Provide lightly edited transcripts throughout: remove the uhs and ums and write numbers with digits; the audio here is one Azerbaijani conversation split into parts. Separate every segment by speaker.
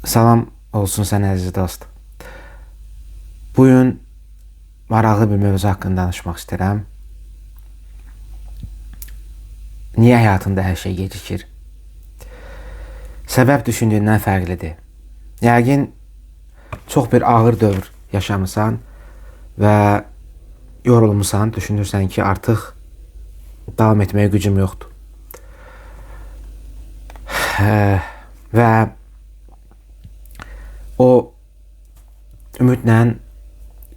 Speaker 1: Salam olsun sən əziz dost. Bugün maraqlı bir mövzu haqqında danışmaq istəyirəm. Niyə həyatında hər şey gecikir? Səbəb düşündüyündən fərqlidir. Yəqin çox bir ağır dövr yaşamısan və yorulmusan, düşünürsən ki, artıq davam etməyə gücüm yoxdur. Və o ümidlə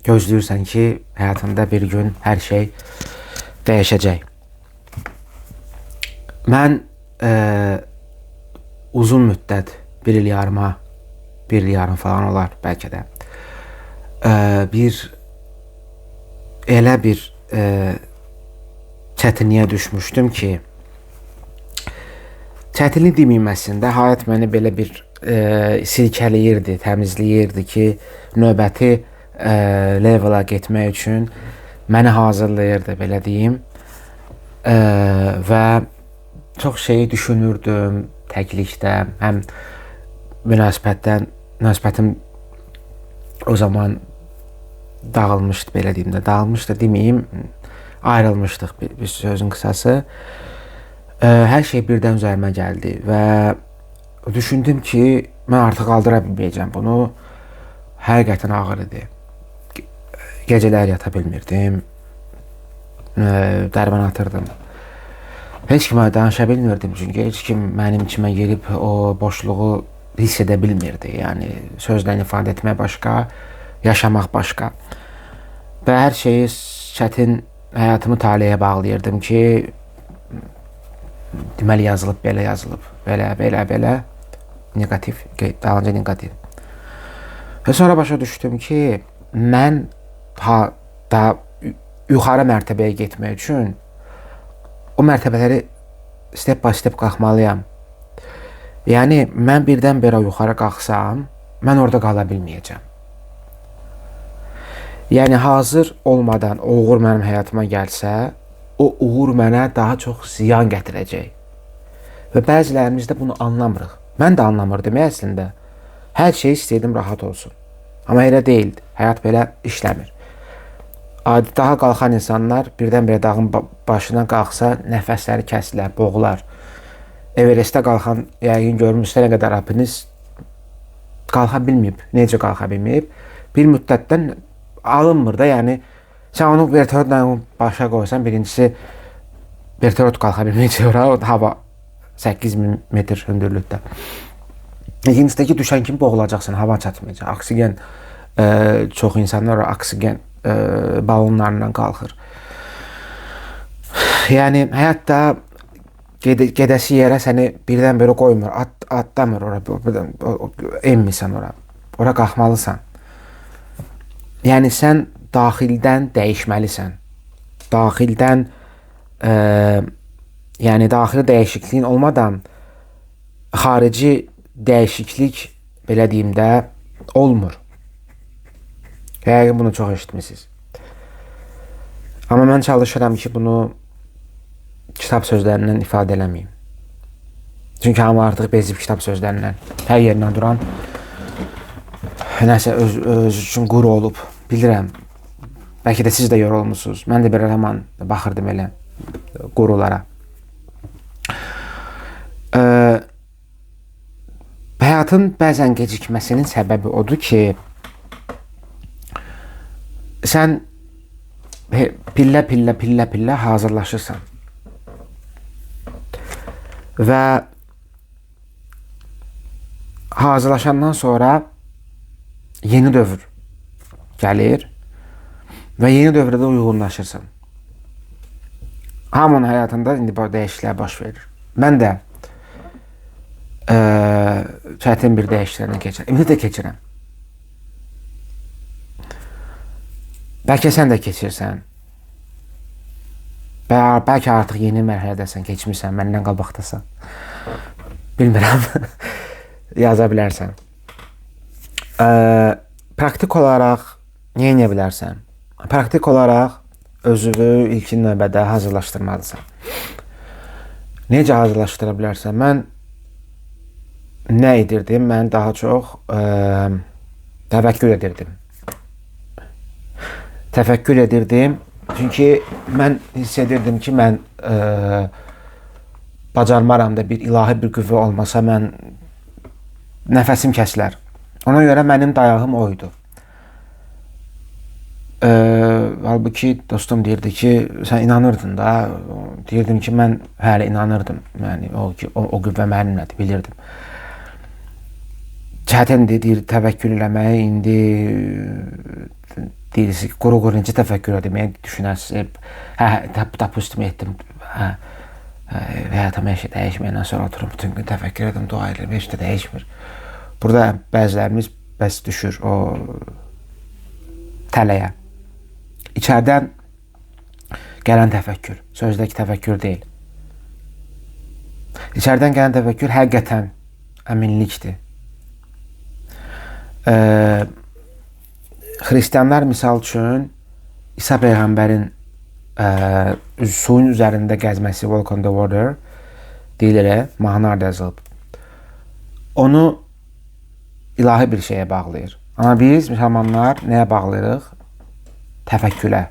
Speaker 1: gözləyirsən ki, həyatında bir gün hər şey dəyişəcək. Mən uzun müddət, bir il yarım falan olar bəlkə də, elə bir çətinliyə düşmüşdüm ki, çətinlik deməyim əslində, həyat məni belə bir silkələyirdi, təmizləyirdi ki, növbəti levela getmək üçün məni hazırlayırdı, belə deyim. Və çox şeyi düşünürdüm təklikdə, həm münasibətim o zaman dağılmışdı, belə deyim də, dağılmışdı deməyim, ayrılmışdıq bir sözün qısası. Hər şey birdən üzərimə gəldi və düşündüm ki, mən artıq qaldıra bilməyəcəm bunu. Həqiqətən ağır idi. Gecələr yata bilmirdim. Dərman atırdım. Heç kimə danışa bilmirdim, çünki heç kim mənim içimə girib o boşluğu hiss edə bilmirdi. Yəni sözlə ifadə etmək başqa, yaşamaq başqa. Və hər şeyi çətin həyatımı taleyə bağlayırdım ki, deməli yazılıb, belə yazılıb, belə, negativ, dalınca negativ. Və sonra başa düşdüm ki, mən da yuxarı mərtəbəyə getmək üçün o mərtəbələri step by step qalxmalıyam. Yəni, mən birdən-birə yuxarı qalxsam, mən orada qala bilməyəcəm. Yəni, hazır olmadan o uğur mənim həyatıma gəlsə, o uğur mənə daha çox ziyan gətirəcək. Və bəzilərimiz də bunu anlamırıq. Mən də anlamırdım əslində. Hər şey istəyirdim rahat olsun. Amma elə deyildi. Həyat belə işləmir. Adi daha qalxan insanlar birdən-birə dağın başına qalxsa nəfəsləri kəsilər, boğular. Everestə qalxan, yəqin görmüşsə nə qədər alpinist qalxa bilməyib. Necə qalxa bilməyib? Bir müddətdən alınmır da, yəni sən onu vertolyotla başa qoysan, birincisi vertolyot qalxa bilməyəcək ora, hava 8000 metr hündürlükdə. İkincisi ki, düşən kimi boğulacaqsın, hava çatmayacaq. Oksigen, çox insanlar oksigen balonlarından qalxır. Yəni, həyatda gedəsi yerə səni birdən-birə qoymur, atlamır ora, emmirsən ora. Ora qalxmalısan. Yəni, sən daxildən dəyişməlisən. Daxildən, yəni daxili dəyişikliyin olmadan xarici dəyişiklik, belə deyim də, olmur. Yəqin bunu çox eşitmişsiniz. Amma mən çalışıram ki, bunu kitab sözlərindən ifadə eləməyim. Çünki hamı artıq bezib kitab sözlərindən, hər yerindən duran nəsə öz üçün quru olub. Bilirəm, bəlkə də siz də yorulmuşsunuz. Mən də bir zaman baxırdım elə qurulara. Həyatın bəzən gecikməsinin səbəbi odur ki, sən pillə hazırlaşırsan. Və hazırlaşandan sonra yeni dövr gəlir və yeni dövrdə uyğunlaşırsan. Hamının həyatında indi bu dəyişikliklər baş verir. Mən də çətin bir dəyişikliklərdən keçirəm. İndi də keçirəm. Bəlkə sən də keçirsən. Bəlkə artıq yeni mərhələdəsən, keçmirsən, məndən qabaqdasan. Bilmirəm. Yaza bilərsən. Praktik olaraq nə edə bilərsən? Praktik olaraq özünü ilkin növbədə hazırlaşdırmalısan. Necə hazırlaşdıra bilərsən? Mən nə edirdim? Mən daha çox təfəkkür edirdim. Təfəkkür edirdim. Çünki mən hiss edirdim ki, mən bacarmaram da, bir ilahi bir qüvvə olmasa mən nəfəsim kəsilər. Ona görə mənim dayağım oydu. Halbuki dostum deyirdi ki, sən inanırdın da. Deyirdim ki, mən hələ inanırdım. Yəni o qüvvə mənimlədir, bilirdim. Çətindir, deyir, təvəkkül eləmək. İndi deyirsiniz ki, quru necə təfəkkür etməyə düşünəsiniz. Tapustum etdim. Həyatım heç dəyişməyəndən sonra oturum bütün gün təfəkkür edim, dua edirəm, heç də dəyişmir. Burada bəzilərimiz bəs düşür o tələyə. İçərdən gələn təfəkkür, sözdəki təfəkkür deyil. İçərdən gələn təfəkkür həqiqətən əminlikdir. Xristianlar misal üçün İsa Peyğəmbərin suyun üzərində gəzməsi, walk on the water deyilir, mahnılarda yazılıb. Onu ilahi bir şeyə bağlayır. Amma biz müsəlmanlar nəyə bağlayırıq? Təfəkkülə,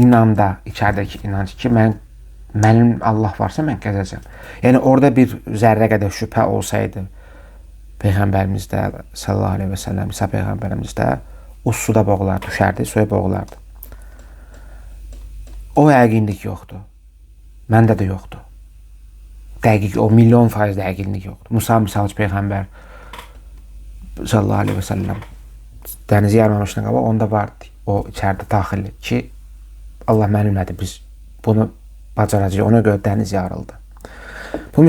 Speaker 1: inanda, içərdəki inanc ki, mənim Allah varsa mən gəzəcəm. Yəni orada bir zərrə qədər şübhə olsaydı Peyğəmbərimizdə sallallahu aleyhi və səlləm, İsa Peyğəmbərimizdə o suda boğular, düşərdi, suya boğulardı. O yəqinlik yoxdur. Məndə də yoxdur. Dəqiq, o milyon faiz dəqiqlik yoxdur. Musa misal Peyğəmbər sallallahu aleyhi və səlləm dənizi yarmamışdan qabaq onda vardı. O içərdə daxili ki, Allah mənimlədir, biz bunu bacaracağıq. Ona görə dəniz yarıldı. Bu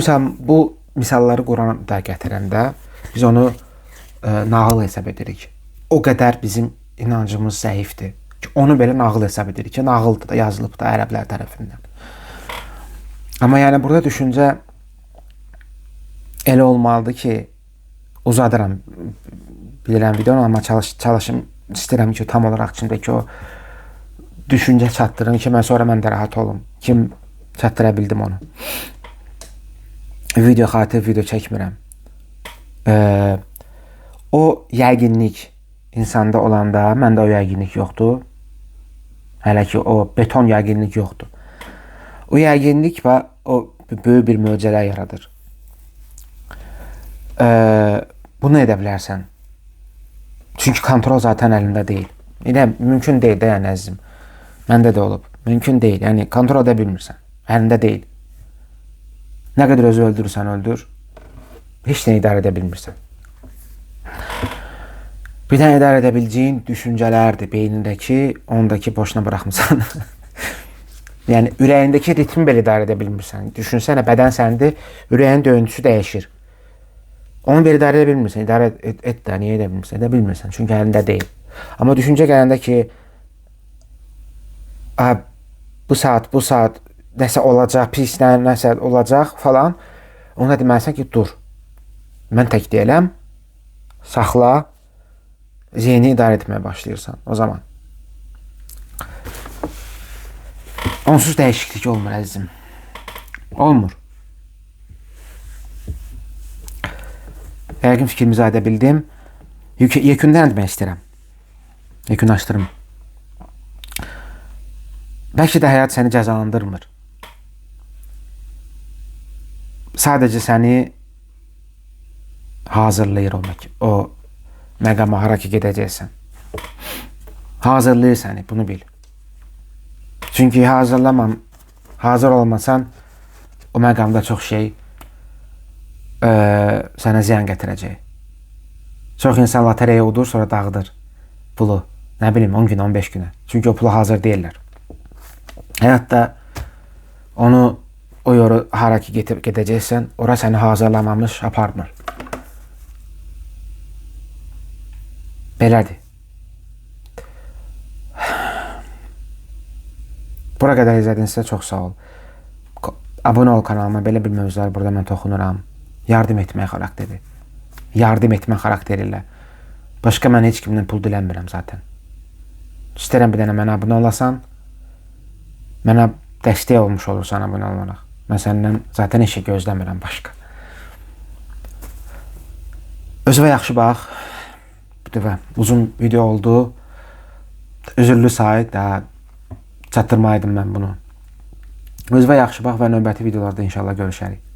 Speaker 1: misalları Quranda gətirəndə biz onu nağıl hesab edirik. O qədər bizim inancımız zəifdir ki, onu belə nağıl hesab edirik ki, nağıldır da, yazılıb da ərəblər tərəfindən. Amma yəni burada düşüncə elə olmalıdır ki, uzadıram, bilirəm videonu, amma çalışım, istəyirəm ki, tam olaraq içindəki o düşüncə çatdırın ki, sonra mən də rahat olum. Kim çatdıra bildim onu. Xatir video çəkmirəm. O yəqinlik insanda olanda, məndə o yəqinlik yoxdur. Hələ ki, o beton yəqinlik yoxdur. O yəqinlik və o böyük bir möcüzələr yaradır. Bunu edə bilərsən. Çünki kontrol zaten əlində deyil. Elə mümkün deyil də, yəni əzizim. Məndə də olub. Mümkün deyil. Yəni kontrol edə bilmirsən. Əlində deyil. Nə qədər özü öldürürsən, öldür. Heç nə idarə edə bilmirsən. Bir dənə idarə edə biləcəyin düşüncələrdir beynindəki, ondakı boşuna buraxmısan. Yəni ürəyindəki ritmi belə idarə edə bilmirsən. Düşünsənə, bədən səndir, ürəyin döyüntüsü dəyişir. Onu belə idarə edə bilmirsən. İdarə et də, niyə edə bilmirsən? Edə bilmirsən, çünki əlində deyil. Amma düşüncə gələndə ki, bu saat nəsə olacaq, pisdən nəsə olacaq falan, ona deməlisən ki, dur. Mən tək deyiləm, saxla, zihni idarə etməyə başlayırsan o zaman. Onsuz dəyişiklik olmur əzizim. Olmur. Yəqin fikrimi izadə bildim. Yekunda nə demək istəyirəm? Yekunlaşdırım. Bəlkə də həyat səni cəzalandırmır. Sadəcə səni hazırlayır o məqama, hara ki gedəcəksən. Hazırlayır səni, bunu bil. Çünki hazır olmasan o məqamda çox şey sənə ziyan gətirəcək. Çox insan lotereya udur, sonra dağıdır pulu. Nə bilim, 10 gün, 15 günə. Çünki o pula hazır deyirlər. Həyatda onu o yoru hara ki gedəcəksən, ora səni hazırlamamış aparmır. Belədir. Bura qədər izlədinizsə çox sağ ol. Abunə ol kanalıma, belə bir mövzular burada mən toxunuram. Yardım etmək xarakteri. Yardım etmək xarakteri ilə. Başqa mən heç kimdən pul dilənmirəm zaten. İstərəm bir dənə mənə abunə olasan, mənə dəstək olmuş olursan abunə olaraq. Mən səndən zaten heç şey gözləmirəm başqa. Özünə yaxşı bax. Bir dəfə uzun video oldu. Üzürlü sayt da çatdırmaydım mən bunu. Özünə yaxşı bax və növbəti videolarda inşallah görüşərik.